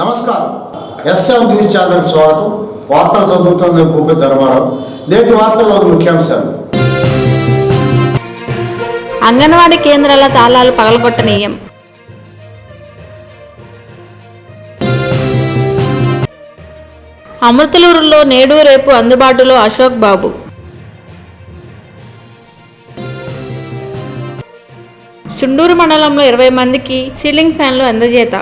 నమస్కారం. S M news channel స్వాగతం. వార్తలు చదువుతున్న భూపతి ధర్మారావు. నేటి వార్తల్లోని ముఖ్యాంశాలు. అంగన్వాడీ కేంద్రాల తాళాలు పగలగొట్టనీయం. అమృతలూరులో నేడు రేపు అందుబాటులో అశోక్ బాబు. చుండూరు మండలంలో 20 మందికి సీలింగ్ ఫ్యాన్లు అందజేత.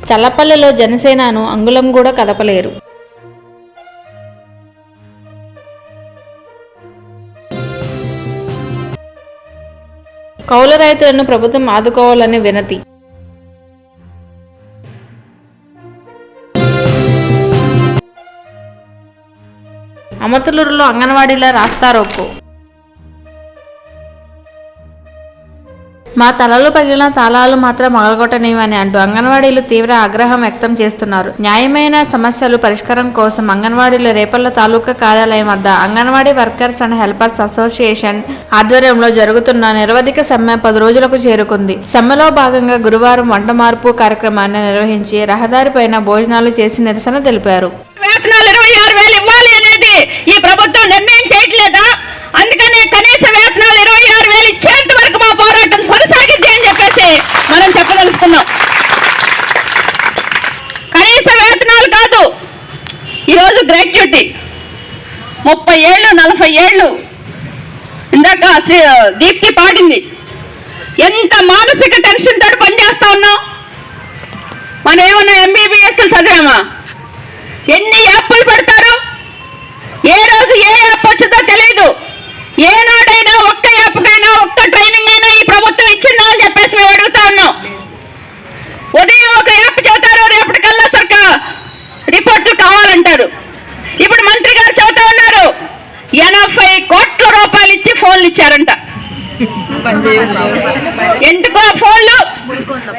చల్లపల్లిలో జనసేనను అంగుళం కూడా కదపలేరు. కౌలు రైతులను ప్రభుత్వం ఆదుకోవాలని వినతి. అమృతలూరులో అంగన్వాడీల రాస్తారోకో. మా తలలో పగిలిన తాళాలు మాత్రం పగలగొట్టనివని అంటూ అంగన్వాడీలు తీవ్ర ఆగ్రహం వ్యక్తం చేస్తున్నారు. న్యాయమైన సమస్యలు పరిష్కారం కోసం అంగన్వాడీలు రేపల్ల తాలూకా కార్యాలయం వద్ద anganwadi workers and helpers association ఆధ్వర్యంలో జరుగుతున్న నిరవధిక సమ్మె 10 రోజులకు చేరుకుంది. సమ్మెలో భాగంగా గురువారం వంట మార్పు కార్యక్రమాన్ని నిర్వహించి రహదారిపైన భోజనాలు చేసి నిరసన తెలిపారు. ఈ ప్రభుత్వం నిర్ణయం చేయట్లేదా? అందుకనే కనీస వేతనాలు 26,000 ఇచ్చేంత వరకు మా పోరాటం కొనసాగిద్ది అని చెప్పేసి మనం చెప్పదలుచుకున్నాం. కనీస వేతనాలు కాదు, ఈరోజు గ్రాట్యుటీ 30 ఏళ్ళు 40 ఏళ్ళు ఇందాక దీప్తి పాడింది. ఎంత మానసిక టెన్షన్ తోటి పనిచేస్తా ఉన్నాం. మనం ఏమన్నా MBBS చదివామా? ఎన్ని యాప్లు పెడతారు? ఏ రోజు ఏ యాప్ వచ్చిందో తెలియదు. ఏనాడైనా ఒక్క యాప్కైనా ఒక్క ట్రైనింగ్ అయినా ఈ ప్రభుత్వం ఇచ్చిందా అని చెప్పేసి మేము అడుగుతా ఉన్నాం. ఉదయం ఒక యాప్ చెబుతారు, రేపటికల్లా సర్కార్ రిపోర్ట్లు కావాలంటారు. ఇప్పుడు మంత్రి గారు చెబుతా ఉన్నారు 80 కోట్ల రూపాయలు ఇచ్చి ఫోన్లు ఇచ్చారంట. ఎందుకో ఫోన్లు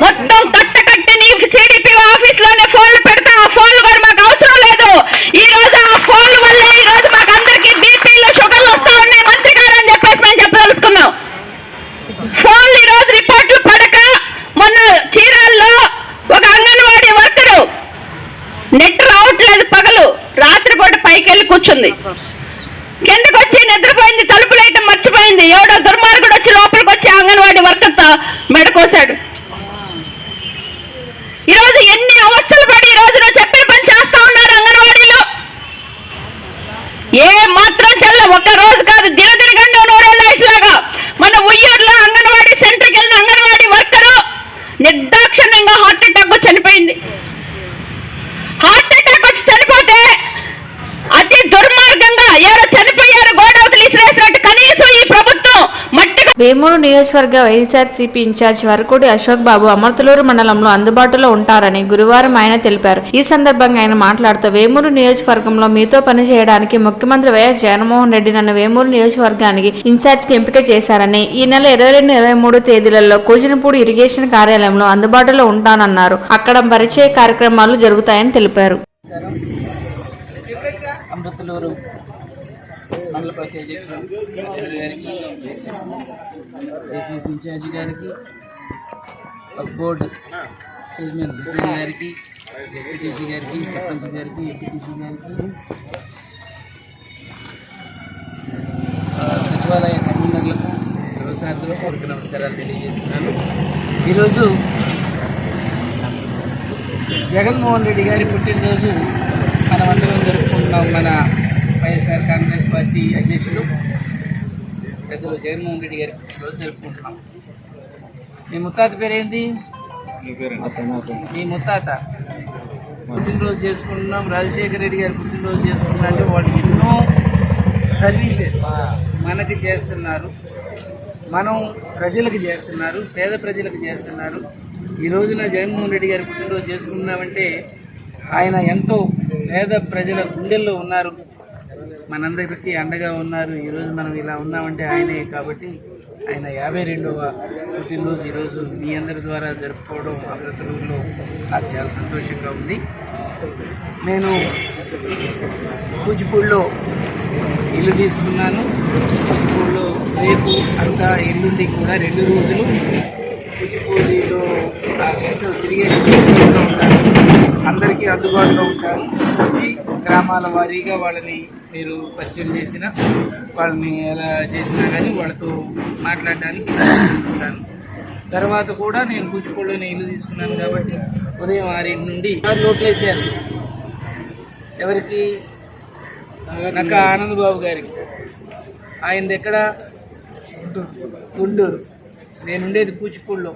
మొత్తం కట్టి నీ CDP ఆఫీస్ లోనే ఫోన్లు పెడతా. ఆ ఫోన్లు కూడా మాకు అవసరం లేదు. ఈ రోజు ఆ ఫోన్ల వల్లే ఈ రోజు మాకు అందరికి బీపీలు షుగర్లు వస్తా ఉన్నాయి మంత్రి గారు అని చెప్పేసి మేము చెప్పదలుచుకున్నాం. ఫోన్లు ఈ రోజు రిపోర్ట్లు పడక మొన్న చీరాల్లో ఒక అంగన్వాడీ వర్కరు నెట్ రావట్లేదు, పగలు రాత్రి పూట పైకి వెళ్ళి కూర్చుంది. కిందకు వచ్చి నిద్రపోయింది, తలుపులు వేయటం మర్చిపోయింది. ఎవడో దుర్మార్గుడు వచ్చి లోపలికి వచ్చి అంగన్వాడీ వర్కర్తో మెడకోసాడు. ఈరోజు ఎన్ని అవస్థలు పడి ఈ రోజున చెప్పిన పని చేస్తా ఉన్నారు అంగన్వాడీలో. ఏ మాత్రం చల్ల ఒక్క రోజు కాదు, దినదినగండి నూరేళ్ళలాగా మన ఉయ్యూరులో అంగన్వాడీ సెంటర్కి వెళ్ళిన అంగన్వాడీ వర్కరు నిర్దాక్షిణ్యంగా హార్ట్ అటాక్ వచ్చి చనిపోయింది. హార్ట్ అటాక్ వచ్చి చనిపోతే అతి దుర్మార్గంగా ఎవరో చనిపోయారు, గోడవతలు ఇసిరేసినట్టు కనీసం ఈ ప్రభుత్వం మట్టిగా. వేమూరు నియోజకవర్గ వైఎస్ఆర్సీపీ ఇన్ఛార్జ్ వరకుడి అశోక్ బాబు అమృతలూరు మండలంలో అందుబాటులో ఉంటారని గురువారం ఆయన తెలిపారు. ఈ సందర్భంగా ఆయన మాట్లాడుతూ వేమూరు నియోజకవర్గంలో మీతో పనిచేయడానికి ముఖ్యమంత్రి వైఎస్ జగన్మోహన్ రెడ్డి నన్ను వేమూరు నియోజకవర్గానికి ఇన్ఛార్జ్ కి ఎంపిక చేశారని, ఈ నెల 22, 23 తేదీలలో కూచినపూడి ఇరిగేషన్ కార్యాలయంలో అందుబాటులో ఉంటానన్నారు. అక్కడ పరిచయ కార్యక్రమాలు జరుగుతాయని తెలిపారు. అమృతలూరు మండల పార్టీ అధ్యక్షుడు గారికి, ఏసీసీ ఇన్ఛార్జి గారికి, బోర్డు చైర్మన్ హుసేన్ గారికి, డిప్యూటీసీ గారికి, సర్పంచ్ గారికి, ఎంపీటీసీ గారికి, సచివాలయ కన్వీనర్లకు, వ్యవసాయాలకు నమస్కారాలు తెలియజేస్తున్నాను. ఈరోజు జగన్మోహన్ రెడ్డి గారి పుట్టినరోజు మనమందరం జరుపుకుంటున్నాం. మన వైఎస్ఆర్ కాంగ్రెస్ పార్టీ అధ్యక్షులు పెద్దలు జగన్మోహన్ రెడ్డి గారి పుట్టినరోజు జరుపుకుంటున్నాం. మీ ముత్తాత పేరేంది? మీ ముత్తాత పుట్టినరోజు చేసుకుంటున్నాం. రాజశేఖర రెడ్డి గారి పుట్టినరోజు చేసుకుంటున్నా అంటే వాళ్ళు ఎన్నో సర్వీసెస్ మనకి చేస్తున్నారు, మనం ప్రజలకు చేస్తున్నారు, పేద ప్రజలకు చేస్తున్నారు. ఈ రోజున జగన్మోహన్ రెడ్డి గారి పుట్టినరోజు చేసుకుంటున్నామంటే ఆయన ఎంతో పేద ప్రజల గుండెల్లో ఉన్నారు, మనందరికీ అండగా ఉన్నారు. ఈరోజు మనం ఇలా ఉన్నామంటే ఆయనే. కాబట్టి ఆయన 52వ పుట్టినరోజు ఈరోజు మీ అందరి ద్వారా జరుపుకోవడం అమృతలూరులో నాకు చాలా సంతోషంగా ఉంది. నేను కూచిపూడిలో ఇల్లు తీసుకున్నాను. కూచిపూడిలో రేపు అంతా ఎల్లుండి కూడా 2 రోజులు కూచిపూడిలో గెస్ట్ హౌస్ తిరిగే ఉంటాను. అందరికీ అందుబాటులో ఉంటాను. వచ్చి గ్రామాల వారీగా వాళ్ళని మీరు పరిచయం చేసిన వాళ్ళని ఎలా చేసినా కానీ వాళ్ళతో మాట్లాడడానికి ఉంటాను. తర్వాత కూడా నేను కూచిపూడిలోనే ఇల్లు తీసుకున్నాను కాబట్టి ఉదయం 6 నుండి నోట్లు వేసారు. ఎవరికి? నక్క ఆనందబాబు గారికి. ఆయనది ఎక్కడ? గుంటూరు. నేనుండేది కూచిపూడిలో.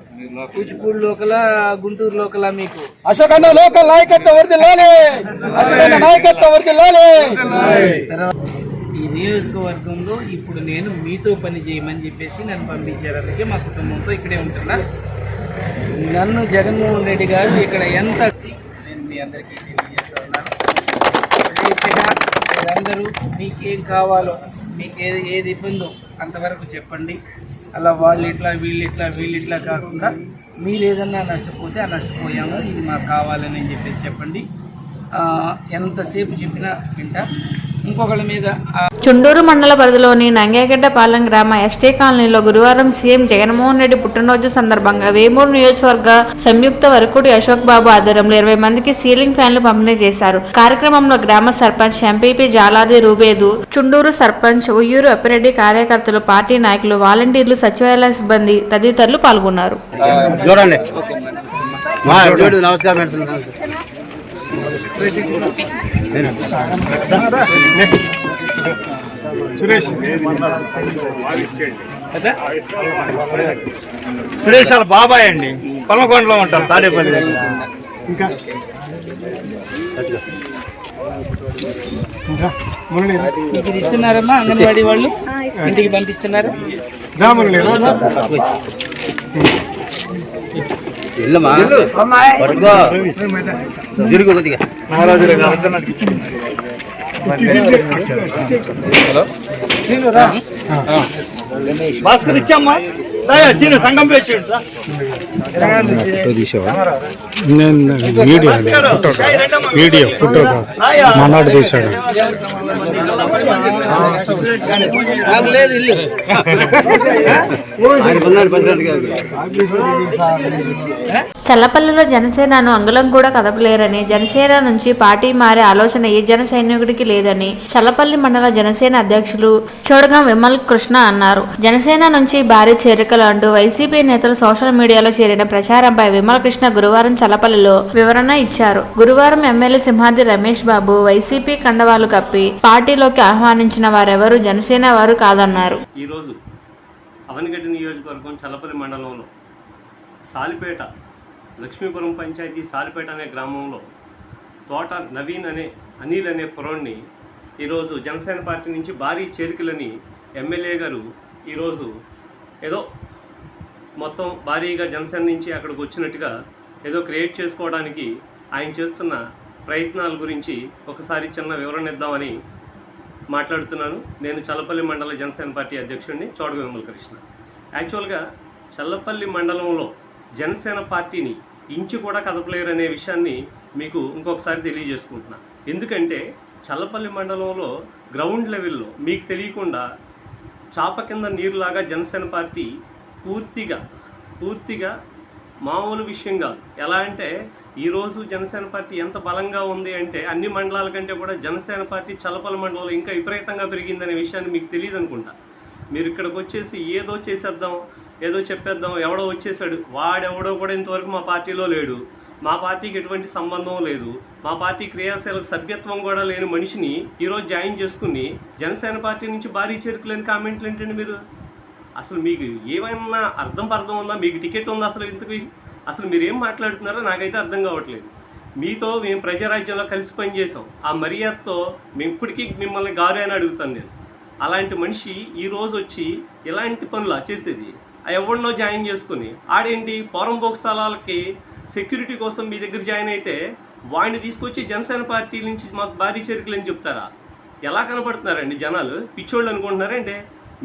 కూచిపూడి లోకల, గుంటూరు లోకల. మీకు అశోకన్న లోకల్ నాయకత్వం వర్ధిల్లాలి. అశోకన్న నాయకత్వం వర్ధిల్లాలి. ఈ నియోజకవర్గంలో ఇప్పుడు నేను మీతో పని చేయమని చెప్పేసి నన్ను పంపించారు. అందుకే మా కుటుంబంతో ఇక్కడే ఉంటున్నా. నన్ను జగన్మోహన్ రెడ్డి గారు ఇక్కడ ఎంత నేను మీ అందరికీ తెలియజేస్తా ఉన్నాను. స్వేచ్ఛగా మీరందరూ మీకేం కావాలో, మీకు ఏది ఇబ్బందో అంతవరకు చెప్పండి. అలా వాళ్ళు ఇట్లా వీళ్ళు ఇట్లా కాకుండా మీరు ఏదన్నా నష్టపోతే ఆ నష్టపోయాము, ఇది మాకు కావాలని చెప్పేసి చెప్పండి. ఎంతసేపు చెప్పినా వింటా. ఇంకొకళ్ళ మీద చుండూరు మండల పరిధిలోని నంగేగడ్డపాలెం గ్రామ ఎస్టీ కాలనీలో గురువారం సీఎం జగన్మోహన్ రెడ్డి పుట్టినరోజు సందర్భంగా వేమూరు నియోజకవర్గ సంయుక్త వరకుడి అశోక్ బాబు ఆధ్వర్యంలో 20 మందికి సీలింగ్ ఫ్యాన్లు పంపిణీ చేశారు. కార్యక్రమంలో గ్రామ సర్పంచ్ ఎంపీపీ జాలాది రూబేదు, చుండూరు సర్పంచ్ ఉయ్యూరు అప్పిరెడ్డి, కార్యకర్తలు, పార్టీ నాయకులు, వాలంటీర్లు, సచివాలయ సిబ్బంది తదితరులు పాల్గొన్నారు. సురేష్ వాళ్ళ బాబాయ్ అండి, పల్లకొండలో ఉంటారు, తాడేపల్లి దగ్గర. ఇంకా మీకు ఇది ఇస్తున్నారమ్మా అంగన్వాడీ వాళ్ళు ఇంటికి పంపిస్తున్నారు. భాస్కర్ ఇచ్చామ్మా, సంఘం పేరు వీడియో ఫోటో మనాడు తీశాడు. నాకు లేదు ఇల్లు. చల్లపల్లిలో జనసేనను అంగుళం కూడా కదపలేరని, జనసేన నుంచి పార్టీ మారే ఆలోచన ఏ జన సైనికుడికి లేదని చల్లపల్లి మండల జనసేన అధ్యక్షులు చోడగం విమల్ కృష్ణ అన్నారు. జనసేన నుంచి భారీ చేరికలు అంటూ వైసీపీ నేతలు సోషల్ మీడియాలో చేరిన ప్రచారంపై విమల్ కృష్ణ గురువారం చల్లపల్లిలో వివరణ ఇచ్చారు. గురువారం ఎమ్మెల్యే సింహాద్రి రమేష్ బాబు వైసీపీ కండవాలు కప్పి పార్టీలోకి ఆహ్వానించిన వారెవరూ జనసేన వారు కాదన్నారు. ఈరోజు అవనిగడ్డ నియోజకవర్గం చల్లపల్లి మండలంలో సాలిపేట, లక్ష్మీపురం పంచాయతీ సాలిపేట అనే గ్రామంలో తోట నవీన్ అనే అనిల్ అనే కుర్రోడ్ని ఈరోజు జనసేన పార్టీ నుంచి భారీ చేరికలని ఎమ్మెల్యే గారు ఈరోజు ఏదో మొత్తం భారీగా జనసేన నుంచి అక్కడికి వచ్చినట్టుగా ఏదో క్రియేట్ చేసుకోవడానికి ఆయన చేస్తున్న ప్రయత్నాల గురించి ఒకసారి చిన్న వివరణ ఇద్దామని మాట్లాడుతున్నాను. నేను చల్లపల్లి మండల జనసేన పార్టీ అధ్యక్షుడిని చోడగ విమల్ కృష్ణ. యాక్చువల్గా చల్లపల్లి మండలంలో జనసేన పార్టీని ఇంచు కూడా కదపలేరు అనే విషయాన్ని మీకు ఇంకొకసారి తెలియజేసుకుంటున్నా. ఎందుకంటే చల్లపల్లి మండలంలో గ్రౌండ్ లెవెల్లో మీకు తెలియకుండా చాప కింద నీరులాగా జనసేన పార్టీ పూర్తిగా మామూలు విషయం కాదు. ఎలా అంటే ఈరోజు జనసేన పార్టీ ఎంత బలంగా ఉంది అంటే అన్ని మండలాల కంటే కూడా జనసేన పార్టీ చల్లపల్లి మండలంలో ఇంకా విపరీతంగా పెరిగిందనే విషయాన్ని మీకు తెలియదు అనుకుంటా. మీరు ఇక్కడికి వచ్చేసి ఏదో చేసేద్దాం, ఏదో చెప్పేద్దాం, ఎవడో వచ్చేసాడు, వాడెవడో కూడా ఇంతవరకు మా పార్టీలో లేడు, మా పార్టీకి ఎటువంటి సంబంధం లేదు, మా పార్టీ క్రియాశీలక సభ్యత్వం కూడా లేని మనిషిని ఈరోజు జాయిన్ చేసుకుని జనసేన పార్టీ నుంచి భారీ చేరుకులేని కామెంట్లు ఏంటండి మీరు? అసలు మీకు ఏమైనా అర్థం ఉందా? మీకు టికెట్ ఉందా? అసలు మీరు ఏం మాట్లాడుతున్నారో నాకైతే అర్థం కావట్లేదు. మీతో మేము ప్రజారాజ్యంలో కలిసి పనిచేసాం. ఆ మర్యాదతో మేము ఇప్పటికీ మిమ్మల్ని గారు అని అడుగుతాను నేను. అలాంటి మనిషి ఈరోజు వచ్చి ఇలాంటి పనులు చేసేది ఎవరినో జాయిన్ చేసుకుని ఆడేంటి పోరంబోక్ స్థలాలకి సెక్యూరిటీ కోసం మీ దగ్గర జాయిన్ అయితే వాడిని తీసుకొచ్చి జనసేన పార్టీ నుంచి మాకు భారీ చేరికలు అని చెప్తారా? ఎలా కనపడుతున్నారండి జనాలు? పిచ్చోళ్ళు అనుకుంటున్నారంటే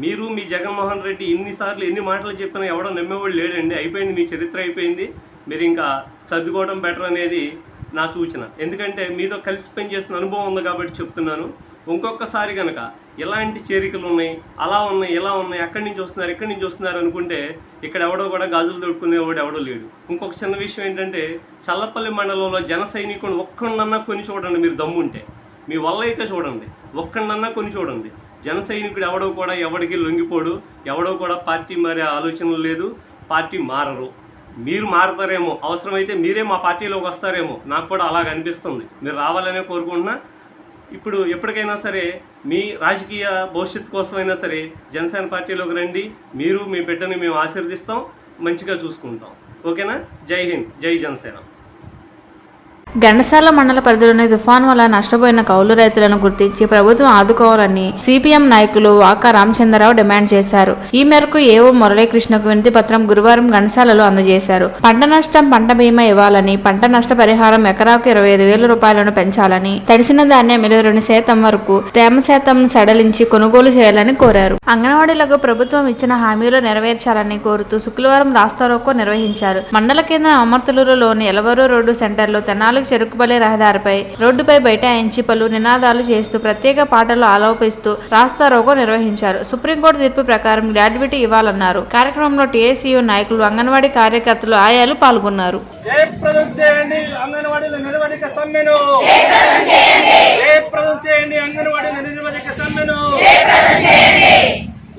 మీరు మీ జగన్మోహన్ రెడ్డి ఎన్ని మాటలు చెప్పినా ఎవడో నమ్మేవాళ్ళు లేడండి. అయిపోయింది, మీ చరిత్ర అయిపోయింది. మీరు ఇంకా సర్దుకోవడం బెటర్ అనేది నా సూచన. ఎందుకంటే మీతో కలిసి పనిచేసిన అనుభవం ఉంది కాబట్టి చెప్తున్నాను. ఇంకొకసారి కనుక ఇలాంటి చేరికలు ఉన్నాయి, అలా ఉన్నాయి, ఇలా ఉన్నాయి, అక్కడి నుంచి వస్తున్నారు, ఇక్కడి నుంచి వస్తున్నారు అనుకుంటే ఇక్కడ ఎవడో కూడా గాజులు తొడుక్కునేవాడు ఎవడో లేడు. ఇంకొక చిన్న విషయం ఏంటంటే చల్లపల్లి మండలంలో జన సైనికుడు ఒక్కడన్నా కొని చూడండి, మీరు దమ్ముంటే మీ వల్ల అయితే చూడండి, ఒక్కడన్నా కొని చూడండి. జన సైనికుడు ఎవడో కూడా ఎవడికి లొంగిపోడు, ఎవడో కూడా పార్టీ మారే ఆలోచనలు లేదు, పార్టీ మారరు. మీరు మారతారేమో, అవసరమైతే మీరే మా పార్టీలోకి వస్తారేమో, నాకు కూడా అలాగ అనిపిస్తుంది. మీరు రావాలనే కోరుకుంటున్నా. ఇప్పుడు ఎప్పటికైనా సరే మీ రాజకీయ భవిష్యత్తు కోసమైనా సరే జనసేన పార్టీలోకి రండి. మీరు మీ బిడ్డని మేము ఆశీర్వదిస్తాం, మంచిగా చూసుకుంటాం. ఓకేనా? జై హింద్, జై జనసేన. ఘంటసాల మండల పరిధిలోని తుఫాన్ వల్ల నష్టపోయిన కౌలు రైతులను గుర్తించి ప్రభుత్వం ఆదుకోవాలని సిపిఎం నాయకులు వాకా రామచంద్రరావు డిమాండ్ చేశారు. ఈ మేరకు ఏవో మురళీకృష్ణకు వినతి పత్రం గురువారం ఘంటసాలలో అందజేశారు. పంట నష్టం పంట బీమా ఇవ్వాలని, పంట నష్ట పరిహారం ఎకరాకు 25,000 రూపాయలను పెంచాలని, తడిసిన ధాన్యం 22% వరకు తేమ శాతం సడలించి కొనుగోలు చేయాలని కోరారు. అంగన్వాడీలకు ప్రభుత్వం ఇచ్చిన హామీలు నెరవేర్చాలని కోరుతూ శుక్రవారం రాస్తారోకో నిర్వహించారు. మండల కేంద్రం అమర్తలూరులోని ఎలవరు రోడ్డు సెంటర్లో తెనాలి చెరుకుపల్లి రహదారిపై రోడ్డుపై బైఠాయించి పలు నినాదాలు చేస్తూ ప్రత్యేక పాటలు ఆలోపిస్తూ రాస్తారోకో నిర్వహించారు. సుప్రీంకోర్టు తీర్పు ప్రకారం గ్రాడ్యుటీ ఇవ్వాలన్నారు. కార్యక్రమంలో టీఎస్యూ నాయకులు, అంగన్వాడీ కార్యకర్తలు, ఆయాలు పాల్గొన్నారు.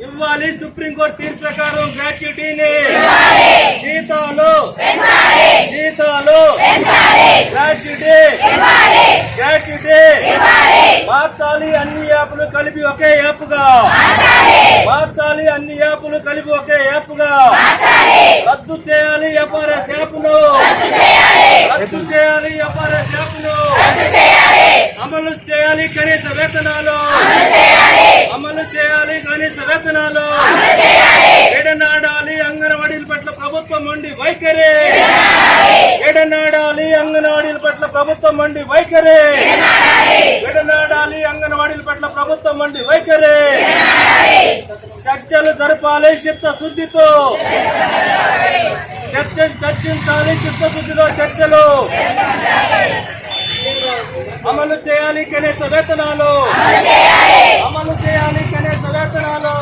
ఇవ్వాలి సుప్రీంకోర్టు తీర్పు ప్రకారం గ్రాట్యుటీని, జీతాలు గ్రాట్యుటీ మార్చాలి. అన్ని యాప్లు కలిపి ఒకే యాప్గా మార్చాలి. అన్ని యాప్లు కలిపి ఒకే యాప్గా రద్దు చేయాలి. ఎఫ్ఆర్ఎస్ యాప్ను రద్దు చేయాలి. ఎఫ్ఆర్ఎస్ యాప్ను అమలు చేయాలి. కనీస వేతనాలు అమలు చేయాలి. కనీస వేతనాలు ఎడనాడాలి. అంగన్వాడీల పట్ల ప్రభుత్వం మొండి వైఖరి ఎడనాడాలి. అంగన్వాడీల పట్ల ప్రభుత్వం మొండి వైఖరి ఎడనాడాలి. అంగన్వాడీల పట్ల ప్రభుత్వం మొండి వైఖరి చర్చలు జరపాలి చిత్తశుద్ధితో చర్చించాలి. చిత్తశుద్ధితో చర్చలు అమలు చేయాలి. కనీస వేతనాలు అమలు చేయాలి. కనీస వేతనాలు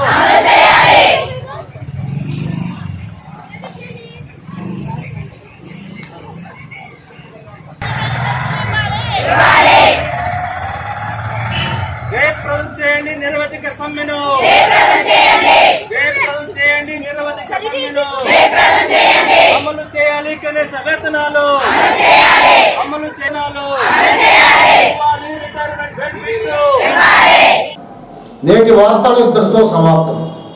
జయప్రదం చేయండి. నిరవధిక సమ్మెను జయప్రదం చేయండి. నిరవధిక సమ్మెను అమలు చేయాలి. కనీస వేతనాలు అమలు చేయాలి. నేటి వార్తలు ఇంతటితో సమాప్తం.